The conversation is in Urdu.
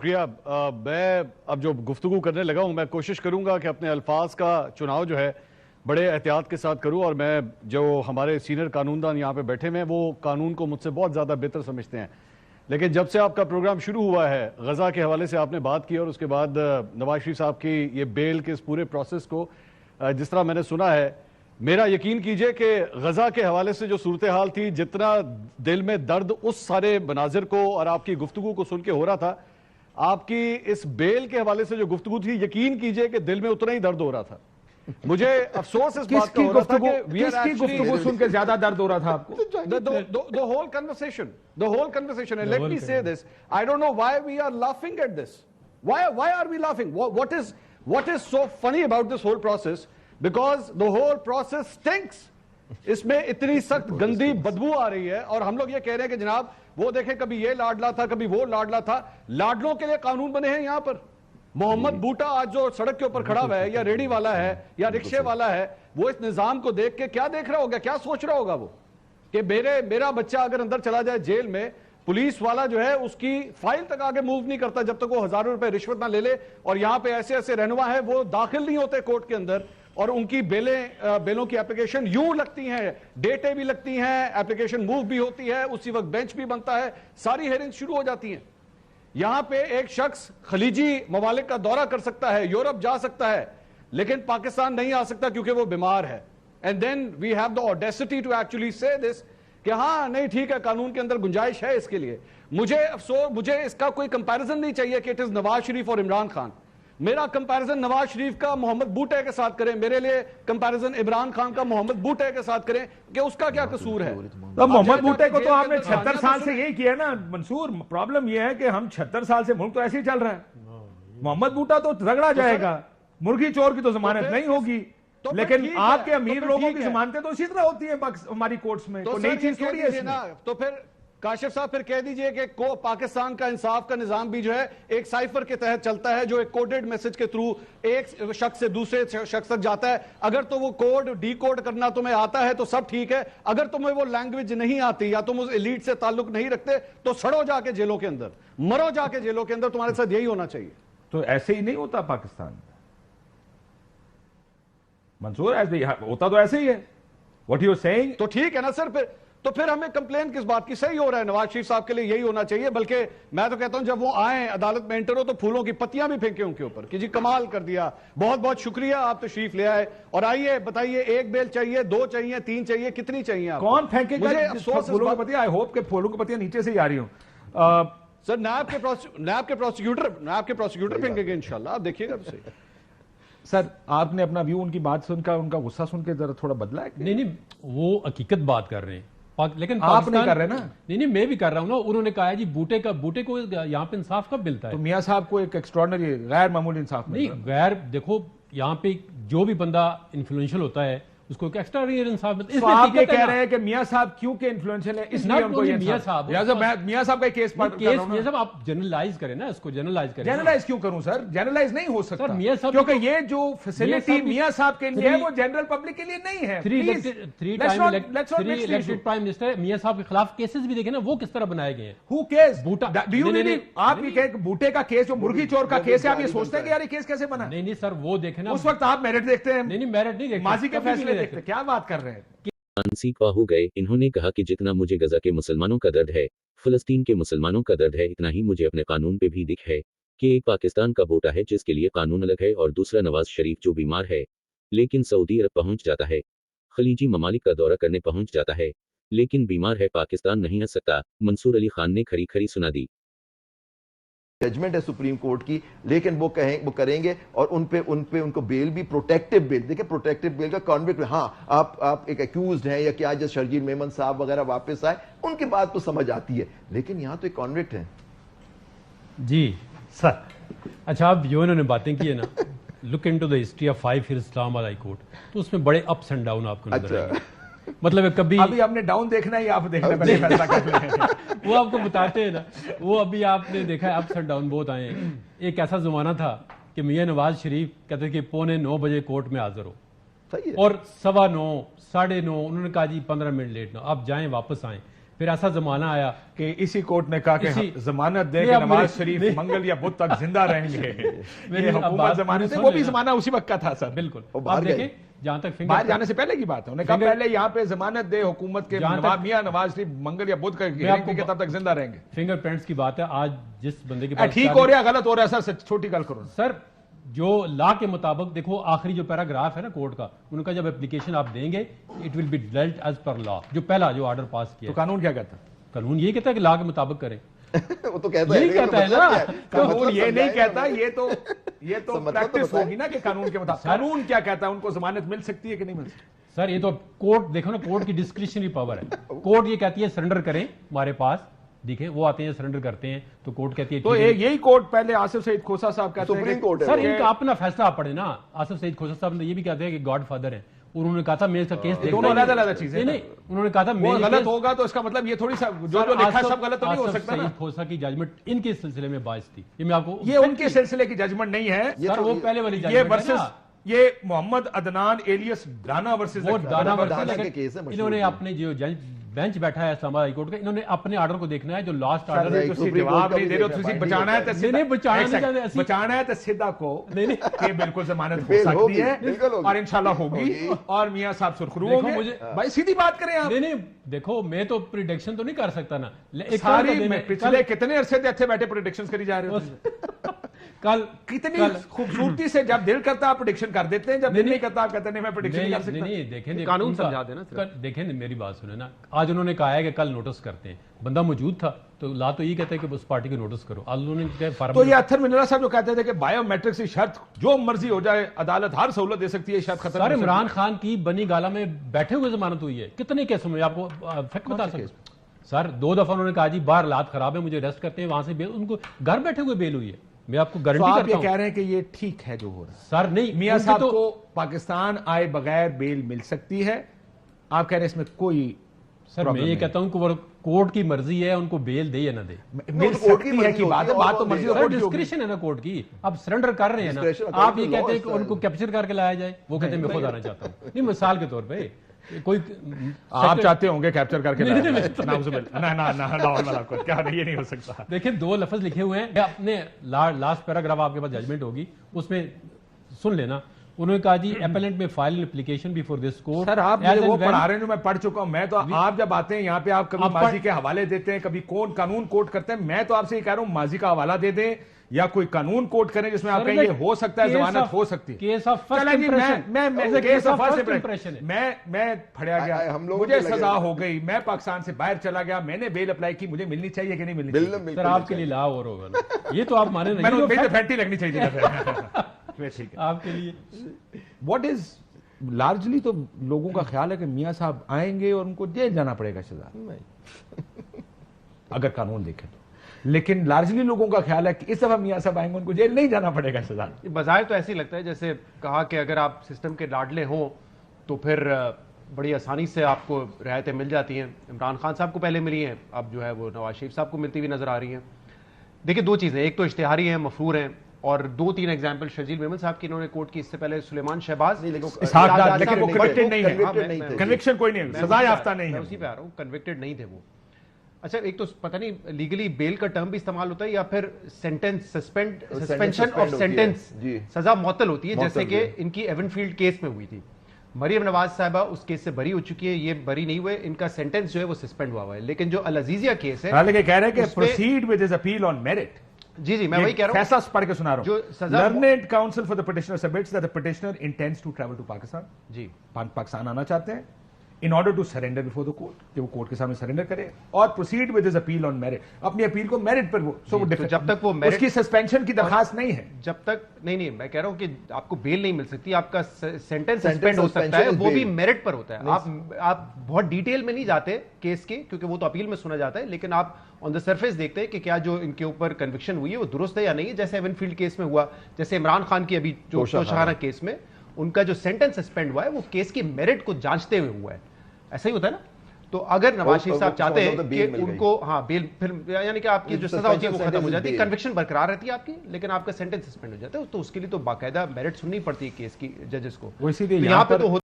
شکریہ. میں اب جو گفتگو کرنے لگا ہوں میں کوشش کروں گا کہ اپنے الفاظ کا چناؤ جو ہے بڑے احتیاط کے ساتھ کروں، اور میں جو ہمارے سینئر قانوندان یہاں پہ بیٹھے ہیں وہ قانون کو مجھ سے بہت زیادہ بہتر سمجھتے ہیں. لیکن جب سے آپ کا پروگرام شروع ہوا ہے، غزہ کے حوالے سے آپ نے بات کی اور اس کے بعد نواز شریف صاحب کی یہ بیل کے اس پورے پروسیس کو جس طرح میں نے سنا ہے، میرا یقین کیجئے کہ غزہ کے حوالے سے جو صورتحال تھی، جتنا دل میں درد اس سارے مناظر کو اور آپ کی گفتگو کو سن کے ہو رہا تھا، آپ کی اس بیل کے حوالے سے جو گفتگو تھی، یقین کیجئے کہ دل میں اتنا ہی درد ہو رہا تھا. مجھے افسوس اس بات کا ہو رہا تھا کہ کس کی گفتگو سن کے زیادہ درد ہو رہا تھا آپ کو؟ the whole conversation, and let me say this, I don't know why we are laughing at this. Why are we laughing? What is so funny about this whole process? Because the whole process stinks. اس میں اتنی سخت گندی بدبو آ رہی ہے، اور ہم لوگ یہ کہہ رہے ہیں کہ جناب وہ دیکھیں کبھی یہ لاڈلا تھا، کبھی وہ لاڈلا تھا. لاڈلوں کے لیے قانون بنے ہیں یہاں پر. محمد بوٹا آج جو سڑک کے اوپر کھڑا ہوا ہے، یا ریڑی والا ہے یا رکشے والا ہے، وہ اس نظام کو دیکھ کے کیا دیکھ رہا ہوگا، کیا سوچ رہا ہوگا وہ کہ میرا بچہ اگر اندر چلا جائے جیل میں، پولیس والا جو ہے اس کی فائل تک آگے موو نہیں کرتا جب تک وہ ہزاروں روپے رشوت نہ لے لے. اور یہاں پہ ایسے رہنما ہیں وہ داخل نہیں ہوتے کورٹ کے اندر، اور ان کی بیلوں کی اپلیکیشن یوں لگتی ہیں، ڈیٹیں بھی لگتی ہیں، اپلیکیشن موو بھی ہوتی ہے، اسی وقت بینچ بھی بنتا ہے، ساری ہیئرنگ شروع ہو جاتی ہیں. یہاں پہ ایک شخص خلیجی ممالک کا دورہ کر سکتا ہے، یورپ جا سکتا ہے، لیکن پاکستان نہیں آ سکتا کیونکہ وہ بیمار ہے. And then we have the audacity to actually say this کہ ہاں نہیں ٹھیک ہے، قانون کے اندر گنجائش ہے اس کے لیے. مجھے اس کا کوئی کمپیریزن نہیں چاہیے کہ اٹ از نواز شریف اور عمران خان. میرا کمپیریزن نواز شریف کا محمد بوٹے کے ساتھ کریں، میرے لیے کمپیریزن عمران خان کا محمد بوٹے کے ساتھ کریں کہ اس کا کیا قصور ہے. محمد بوٹے کو تو آپ نے 76 سال سے یہی کیا نا منصور. پرابلم یہ ہے کہ ہم 76 سال سے ملک تو ایسے ہی چل رہا ہے. محمد بوٹا تو رگڑا جائے گا، مرغی چور کی تو ضمانت نہیں ہوگی، لیکن آپ کے امیر لوگوں کی ضمانتیں تو اسی طرح ہوتی ہیں ہماری کورٹس میں. کوئی نئی چیز تھوڑی ہے اس میں. تو پھر کاشف صاحب پھر کہہ دیجئے کہ پاکستان کا انصاف کا نظام بھی جو ہے ایک سائفر کے تحت چلتا ہے، جو ایک کوڈڈ میسج کے تھرو ایک شخص سے دوسرے شخص تک جاتا ہے. اگر تو وہ کوڈ ڈی کوڈ کرنا تمہیں آتا ہے تو سب ٹھیک ہے، اگر تمہیں وہ لینگویج نہیں آتی یا تم اس ایلیٹ سے تعلق نہیں رکھتے تو سڑو جا کے جیلوں کے اندر، مرو جا کے جیلوں کے اندر. تمہارے ساتھ یہی ہونا چاہیے. تو ایسے ہی نہیں ہوتا پاکستان میں منصور، ایسے ہوتا تو ایسے ہی ہے. واٹ یو سیئنگ تو ٹھیک ہے نا سر. تو پھر ہمیں کمپلین کس بات کی؟ صحیح ہو رہا ہے، نواز شریف صاحب کے لیے یہی ہونا چاہیے. بلکہ میں تو کہتا ہوں جب وہ آئیں عدالت میں انٹر ہو تو پھولوں کی پتیاں بھی پھینکیں ان کے اوپر کہ جی کمال کر دیا، بہت بہت شکریہ، آپ تشریف لے آئے. اور آئیے بتائیے، ایک بیل چاہیے، 2 چاہیے، 3 چاہیے، کتنی چاہیے آپ؟ کون پھینکے گا پھولوں کی پتیاں؟ آئی ہوپ کہ پھولوں کی پتیاں نیچے سے ہی آ رہی ہوں. سر نیب کے پروسیکیوٹر پھینکیں گے انشاءاللہ، آپ دیکھیے گا. تو صحیح سر آپ نے اپنا ویو ان کی بات سن کر، ان کا غصہ سن کے ذرا تھوڑا بدلا ہے؟ نہیں وہ حقیقت بات کر رہے ہیں، لیکن آپ نہیں کر رہے نا. نہیں میں بھی کر رہا ہوں نا. انہوں نے کہا جی بوٹے کو یہاں پہ انصاف کب ملتا ہے؟ تو میاں صاحب کو ایک ایکسٹراڈنری غیر معمولی انصاف ملتا ہے. نہیں غیر، دیکھو یہاں پہ جو بھی بندہ انفلوئنشل ہوتا ہے اس کو ایکسٹرا انصاف ملتا ہے. آپ یہ کہہ رہے ہیں کہ میاں صاحب کیونکہ انفلوئنشل ہے اس لیے ان کو یہ میاں صاحب میاں صاحب کا کیس پڑھ کر رہا ہوں. میاں صاحب آپ جنرلائز کریں نا، اس کو جنرلائز کریں. جنرلائز کیوں کروں سر؟ جنرلائز نہیں ہو سکتا میاں صاحب کیونکہ یہ جو فیسلٹی میاں صاحب کے لیے ہے وہ جنرل پبلک کے لیے نہیں ہے. 3 ٹائم الیکٹڈ پرائم منسٹر میاں صاحب کے خلاف کیسز بھی دیکھیں نا وہ کس طرح بنائے گئے ہیں. ہو کیس آپ یہ کہ بوٹے کا کیس جو مرغی چور کا کیس ہے، آپ یہ سوچتے ہیں کہ یار یہ کیس کیسے بنا؟ نہیں سر وہ دیکھیں نا، اس وقت آپ میرٹ دیکھتے ہیں. نہیں میرٹ نہیں دیکھتے، ماضی کے فیصلے دیکھتے. کیا بات کر رہے ہیں؟ سیکھوا ہو گئے. انہوں نے کہا کہ جتنا مجھے غزہ کے مسلمانوں کا درد ہے، فلسطین کے مسلمانوں کا درد ہے، اتنا ہی مجھے اپنے قانون پہ بھی دکھ ہے کہ ایک پاکستان کا بوٹا ہے جس کے لیے قانون الگ ہے، اور دوسرا نواز شریف جو بیمار ہے لیکن سعودی عرب پہنچ جاتا ہے، خلیجی ممالک کا دورہ کرنے پہنچ جاتا ہے، لیکن بیمار ہے، پاکستان نہیں آ سکتا. منصور علی خان نے کھری سنا دی. ججمنٹ ہے سپریم کورٹ کی، لیکن وہ کریں گے، اور ان کو بیل بھی پروٹیکٹیو بیل. دیکھیں پروٹیکٹیو بیل کا کانوکٹ، ہاں آپ ایک ایکیوزڈ ہیں یا کیا، جیسے شرجیل میمن صاحب وغیرہ واپس آئے ان کی بات تو سمجھ آتی ہے، لیکن یہاں تو ایک کانوکٹ ہے. جی سر اچھا، اب جو انہوں نے باتیں کی ہے نا، look into the history of 5 years Islamabad high court, تو اس میں بڑے اپس اینڈ ڈاؤن آپ کو نظر آئیں گے. مطلب کبھی ابھی آپ نے ڈاؤن دیکھنا ہے یا آپ دیکھنا پہلے فیصلہ کر لیں؟ وہ آپ کو بتاتے ہیں نا، وہ ابھی آپ نے دیکھا ہے اپس اینڈ ڈاؤن بہت آئے ہیں. ایک ایسا زمانہ تھا کہ میاں نواز شریف کہتے کہ 8:45 بجے کورٹ میں حاضر ہو، اور 9:15 9:30 انہوں نے کہا جی 15 منٹ لیٹ نہ، آپ جائیں واپس آئیں. پھر ایسا زمانہ آیا کہ اسی کورٹ نے کہا کہ ضمانت دے نہیں، کہ اب نواز میری- شریف نہیں۔ منگل یا بدھ تک زندہ رہیں گے. میری یہ اب حکومت بات ضمانت پوری ہے، وہ سن بھی لینا۔ زمانہ اسی وقت کا تھا سر. بالکل. وہ باہر آپ گئے۔ دیکھیں جہاں تک باہر جانے سے پہلے کی بات ہے، انہوں نے کہا فنگر- پہلے یہاں پہ ضمانت دے حکومت کے جہاں تک- نواب میاں نواز شریف منگل یا بدھ آپ کو کے تب تک زندہ رہیں گے. فنگر پرنٹس کی بات ہے. آج جس بندے کے پاس ٹھیک ہو رہا ہے غلط ہو رہا ہے سر، چھوٹی گل کرو. سر جو لا کے مطابق دیکھو آخری جو پیراگراف ہے نا کورٹ کا، ان کا جب اپلیکیشن آپ دیں گے it will be dealt as per law. جو پہلا جو آرڈر پاس کیا تو قانون کیا کہتا ہے؟ قانون یہ کہتا ہے کہ لا کے مطابق کریں. وہ تو کہتا ہے یہی لیکن کہتا ہے مطلب نا. کیا ہے؟ قانون مطلب یہ نہیں سمجھائیں کہتا، ہمیں۔ یہ تو مطلب تو پریکٹس بتائیں۔ ہوگی نا کہ قانون کے مطابق. قانون کیا کہتا ہے؟ ان کو ضمانت مل سکتی ہے کہ نہیں مل سکتی؟ سر یہ تو کورٹ دیکھو نا، کورٹ کی ڈسکریشنری پاور ہے. کورٹ یہ کہتی ہے سرنڈر کریں ہمارے پاس، دیکھیں وہ آتے ہیں سرنڈر کرتے ہیں تو کورٹ کہتی ہے تو ٹھیک ہے. یہی کورٹ پہلے آصف سعید کھوسا صاحب کہتے ہیں سپریم کہ کورٹ ہے سر وہ۔ ان کا اپنا فیصلہ آپ پڑھیں نا. آصف سعید کھوسا صاحب نے یہ بھی کہتے ہیں کہ گاڈ فادر ہیں، اور انہوں نے کہا تھا میں اس کا کیس دیکھنا دونوں ہی نہیں. علیحدہ چیزیں ہیں. نہیں، انہوں نے کہا تھا میں وہ یہ غلط کیس- ہوگا تو اس کا مطلب یہ تھوڑی سا جو سر، لکھا ہے آصف- سب غلط تو نہیں ہو آصف سکتا نا. سعید کھوسا کی ججمنٹ ان کے سلسلے میں باعث تھی. یہ میں آپ کو یہ ان کے سلسلے کی ججمنٹ نہیں ہے، سر وہ پہلے والی یہ ججمنٹ ہے ورسز نا. یہ محمد عدنان ایلیس دانا ورسز وہ دانا دانا ورسز کے لیکن کیس ہے مشہور انہوں نے ہے۔ اپنے جو جج بینچ بیٹھا ہے اسلام آباد ہائی کورٹ کا، انہوں نے اپنے آرڈر کو دیکھنا ہے جو لاسٹ آرڈر ہے. تسی جواب نہیں دے رہے ہو، تسی بچانا ہے تو نہیں، نہیں، بچانا نہیں چاہتے، اسی- بچانا ہے تو سیدھا کو کہ بالکل ضمانت ہو بیل سکتی ہوگی، ہے بالکل ہوگی۔ اور انشاءاللہ ہوگی اور میاں صاحب سرخرو دیکھو ہوں گے. مجھے- بھائی سیدھی بات کریں آپ. نہیں نہیں دیکھو میں تو پریڈکشن تو نہیں کر سکتا نا. ایک ساری کام کر میں دینا، پچھلے کتنے عرصے سے اتنے بیٹھے پریڈکشنز کری جا رہے ہو. کل کتنی خوبصورتی سے جب دل کرتا آپ پریڈکشن کر دیتے ہیں، جب دل نہیں کرتا آپ کہتے ہیں نہیں میں پریڈکشن نہیں کر سکتا. نہیں دیکھیں قانون ان کا- سمجھا دینا دیکھیں میری بات سنیں نا. آج انہوں نے کہا ہے کہ کل نوٹس کرتے ہیں، بندہ موجود تھا تو لا تو یہ کہتا ہے کہ اس پارٹی کو نوٹس کرو. آج انہوں نے فارم تو یہ اتھر منرا صاحب جو کہتے تھے کہ بایو میٹرک سے شرط جو مرضی ہو جائے عدالت ہر سہولت دے سکتی ہے، شرط ختم سر ہو سکتی ہے. عمران خان کی بنی گالا میں بیٹھے ہوئے ضمانت ہوئی ہے. کتنے کیسوں میں آپ کو فیکٹ بتا سکتے سر 2 دفعہ انہوں نے کہا جی باہر حالات خراب ہے مجھے ریسٹ کرتے ہیں، وہاں سے بیل ان کو گھر بیٹھے ہوئے بیل ہوئی ہے. میں آپ کو تو گارنٹی آپ کرتا یہ ہوں کہہ رہے ہیں کہ یہ ٹھیک ہے جو ہو رہا ہے. سر نہیں میاں ان کی صاحب تو- کو پاکستان آئے بغیر بیل مل سکتی ہے، آپ کہہ رہے ہیں اس میں کوئی سر میں یہ کہتا ہوں کہ وہ کورٹ کی مرضی ہے ان کو بیل دے یا نہ دے. مل سکتی ہے کہ بات ہے، بات تو مرضی سر کورٹ کی ہوگی. ڈسکریشن ہے نا کورٹ کی. اب سرنڈر کر رہے ہیں نا، Discretion آپ یہ according to کہتے ہیں کہ law ان کو کیپچر کر کے لایا جائے، وہ کہتے ہیں میں خود آنا چاہتا ہوں. نہیں مثال کے طور پہ کوئی آپ چاہتے ہوں گے کیپچر کر کے نہیں، لایا نہیں، جائے. نعوذ باللہ. نہ کیا نہیں، یہ نہیں ہو سکتا. دیکھیں 2 لفظ لکھے ہوئے ہیں. میں اپنے لاسٹ پیراگراف آپ کے پاس ججمنٹ ہوگی اس میں سن لینا. انہوں نے کہا جی اپیلنٹ میں file application before this court. Sir آپ مجھے وہ پڑھا رہے ہیں جو میں پڑھ چکا ہوں. میں تو آپ جب آتے ہیں یہاں پہ آپ کبھی ماضی کے حوالے دیتے ہیں، کبھی کون قانون کوٹ کرتے ہیں. میں تو آپ سے یہ کہہ رہا ہوں ماضی کا حوالہ دے دیں یا کوئی قانون کوٹ کریں جس میں آپ کہیں یہ ہو سکتا ہے، ضمانت ہو سکتی ہے. کیس آف فرسٹ چلیں جی، impression case of first impression میں پھڑیا گیا، ہم لوگوں مجھے کو لگے سزا ہو گئی، میں پاکستان سے باہر چلا گیا، میں نے بیل اپلائی کی، مجھے ملنی چاہیے کہ نہیں ملنی چاہیے؟ سر آپ کے لیے لا اور ہوگا نا یہ تو آپ مانے میں نہیں نے پھینٹی لگنی چاہیے ٹھیک ہے. آپ کے لیے. واٹ از لارجلی تو لوگوں کا خیال ہے کہ میاں صاحب آئیں گے اور ان کو جیل جانا پڑے گا سزا، اگر قانون دیکھیں تو. لیکن لارجلی لوگوں کا خیال ہے کہ اس دفعہ میاں صاحب آئیں گے ان کو جیل نہیں جانا پڑے گا سزا. بظاہر تو ایسے ہی لگتا ہے جیسے کہا کہ اگر آپ سسٹم کے لاڈلے ہوں تو پھر بڑی آسانی سے آپ کو رعایتیں مل جاتی ہیں. عمران خان صاحب کو پہلے ملی ہیں، اب جو ہے وہ نواز شریف صاحب کو ملتی ہوئی نظر آ رہی ہیں. دیکھیں 2 چیزیں، ایک تو اشتہاری ہیں، مفرور ہیں، اور 2-3 ایگزامپل شرجیل میمن صاحب کی انہوں نے کورٹ کی، اس سے پہلے سلیمان شہباز اسحاق ڈار، لیکن وہ کنوکٹڈ نہیں ہے، convicted نہیں تھے. کنوکشن کوئی نہیں ہے، سزا یافتہ نہیں میں ہے. اسی پہ آ رہا ہوں، کنوکٹڈ نہیں تھے وہ. اچھا ایک تو پتہ نہیں لیگلی بیل کا ٹرم بھی استعمال ہوتا ہے یا پھر سینٹنس سسپینشن آف سینٹنس، سزا معطل ہوتی ہے، جیسے کہ ان کی ایون فیلڈ کیس میں ہوئی تھی. مریم نواز صاحبہ اس کیس سے بری ہو چکی ہے، یہ بری نہیں ہوئے، ان کا سینٹنس جو ہے وہ سسپینڈ ہوا ہے. لیکن جو العزیزیہ کیس ہے، حالانکہ کہہ رہے ہیں کہ proceed with his appeal on merit. جی میں وہی کہہ رہا ہوں، فیصلہ پڑھ کے سنا رہا جو ہوں. سزا learned counsel for the petitioner submits that the petitioner intends to travel to Pakistan. جی پاکستان آنا چاہتے ہیں in order to surrender before the court, کہ وہ کورٹ کے سامنے سرنڈر کرے اور proceed with his appeal on merit. اپنی اپیل کو میرٹ پر وہ جب تک وہ اس کی سسپینشن کی درخواست نہیں ہے. جب تک نہیں میں کہہ رہا ہوں کہ آپ کو بیل نہیں مل سکتی، آپ کا سینٹنس سسپینڈ ہو سکتا ہے، وہ بھی میرٹ پر ہوتا ہے. آپ بہت ڈیٹیل میں نہیں جاتے کیس کے، کیونکہ وہ تو اپیل میں سنا جاتا ہے، لیکن آپ آن دا سرفیس دیکھتے ہیں کہ کیا جو ان کے اوپر کنوکشن ہوئی ہے وہ درست ہے یا نہیں ہے. جیسے ایون فیلڈ کیس میں ہوا، جیسے عمران خان کی ابھی جو توشخانہ کیس میں ان کا جو سینٹنس سسپینڈ ہوا ہے وہ کیس کی میرٹ کو جانچتے ہوئے ہوا ہے. ایسا ہی ہوتا ہے نا. تو اگر نواز شریف صاحب چاہتے ہیں کہ ان کو بیل پھر یعنی کہ آپ کی جو سزا ہوتی ہے وہ ختم ہو جاتی ہے، کنوکشن برقرار رہتی ہے آپ کی، لیکن آپ کا سینٹنس سسپینڈ ہو جاتا ہے، تو اس کے لیے تو باقاعدہ میرٹ سننی پڑتی ہے کیس کی ججز کو. وہ اسی لیے یہاں پہ تو